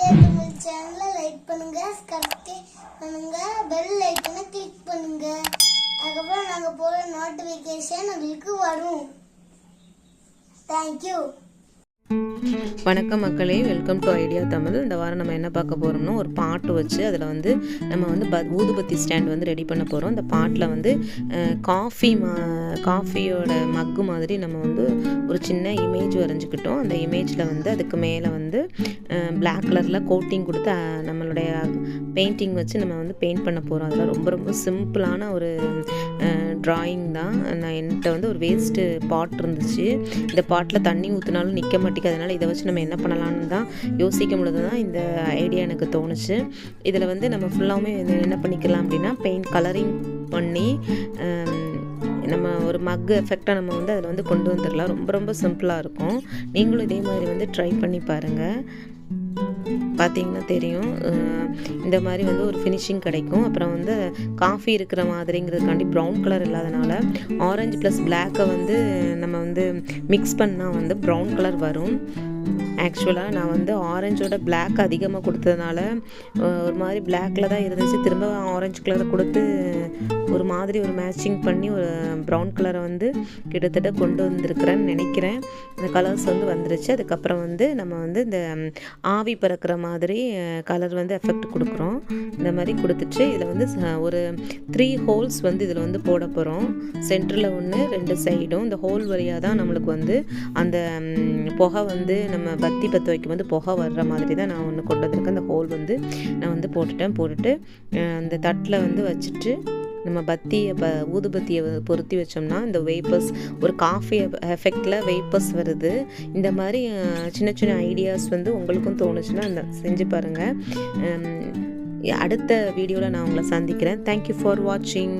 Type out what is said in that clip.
தமிழ் சேனலை லைக் பண்ணுங்க, சப்ஸ்கிரைப் பண்ணுங்க, பெல் ஐக்கனை கிளிக் பண்ணுங்க. அதுக்கப்புறம் நாங்கள் போகிற நோட்டிஃபிகேஷன் உங்களுக்கு வரும். தேங்க்யூ. வணக்கம் மக்களே, வெல்கம் டு ஐடியா தமிழ். இந்த வாரம் நம்ம என்ன பார்க்க போகிறோம்னா, ஒரு பாட்டு வச்சு அதில் வந்து நம்ம வந்து ஊதுபத்தி ஸ்டாண்ட் வந்து ரெடி பண்ண போகிறோம். அந்த பாட்டில் வந்து காஃபியோட மக்கு மாதிரி நம்ம வந்து ஒரு சின்ன இமேஜ் வரைஞ்சிக்கிட்டோம். அந்த இமேஜில் வந்து அதுக்கு மேலே வந்து பிளாக் கலரில் கோட்டிங் கொடுத்து நம்மளுடைய பெயிண்டிங் வச்சு நம்ம வந்து பெயிண்ட் பண்ண போகிறோம். அதில் ரொம்ப ரொம்ப சிம்பிளான ஒரு ட்ராயிங் தான். என்கிட்ட வந்து ஒரு வேஸ்ட்டு பாட் இருந்துச்சு. இந்த பாட்டில் தண்ணி ஊற்றினாலும் நிற்க மாட்டேங்குது. அதனால் இதை வச்சு நம்ம என்ன பண்ணலான்னு தான் யோசிக்கும் பொழுது தான் இந்த ஐடியா எனக்கு தோணுச்சு. இதில் வந்து நம்ம ஃபுல்லாகவே என்ன பண்ணிக்கலாம் அப்படின்னா, பெயிண்ட் கலரிங் பண்ணி நம்ம ஒரு மக் எஃபெக்டாக நம்ம வந்து அதில் வந்து கொண்டு வந்துடலாம். ரொம்ப ரொம்ப சிம்பிளாக இருக்கும். நீங்களும் இதே மாதிரி வந்து ட்ரை பண்ணி பாருங்கள். பார்த்தீங்கன்னா தெரியும், இந்த மாதிரி வந்து ஒரு ஃபினிஷிங் கிடைக்கும். அப்புறம் வந்து காஃபி இருக்கிற மாதிரிங்கிறதுக்காண்டி ப்ரௌன் கலர் இல்லாதனால ஆரஞ்சு ப்ளஸ் பிளாக்கை வந்து நம்ம வந்து மிக்ஸ் பண்ணால் வந்து ப்ரௌன் கலர் வரும். ஆக்சுவலாக நான் வந்து ஆரஞ்சோட பிளாக் அதிகமாக கொடுத்ததுனால ஒரு மாதிரி பிளாக்கில் தான் இருந்துச்சு. திரும்ப ஆரஞ்சு கலரை கொடுத்து ஒரு மாதிரி ஒரு மேட்சிங் பண்ணி ஒரு ப்ரௌன் கலரை வந்து கிட்டத்தட்ட கொண்டு வந்திருக்கிறேன்னு நினைக்கிறேன். இந்த கலர்ஸ் வந்து வந்துருச்சு. அதுக்கப்புறம் வந்து நம்ம வந்து இந்த ஆவி பறக்கிற மாதிரி கலர் வந்து எஃபெக்ட் கொடுக்குறோம். இந்த மாதிரி கொடுத்துட்டு இதில் வந்து ஒரு 3 ஹோல்ஸ் வந்து இதில் வந்து போட போகிறோம். சென்டரில் ஒன்று, 2 சைடும். இந்த ஹோல் வழியாக தான் நம்மளுக்கு வந்து அந்த புகை வந்து நம்ம பத்தி பற்ற வைக்கும் போது புகை வர்ற மாதிரி தான் நான் ஒன்று கொண்டு வந்திருக்கேன். அந்த ஹோல் வந்து நான் வந்து போட்டுட்டு அந்த தட்டில் வந்து வச்சுட்டு நம்ம ஊதுபத்தியை பொருத்தி வச்சோம்னா இந்த வேப்பர்ஸ் ஒரு காஃபி எஃபெக்டில் வேப்பர்ஸ் வருது. இந்த மாதிரி சின்ன சின்ன ஐடியாஸ் வந்து உங்களுக்கும் தோணுச்சுன்னா செஞ்சு பாருங்கள். அடுத்த வீடியோவில் நான் உங்களை சந்திக்கிறேன். தேங்க்யூ ஃபார் வாட்சிங்.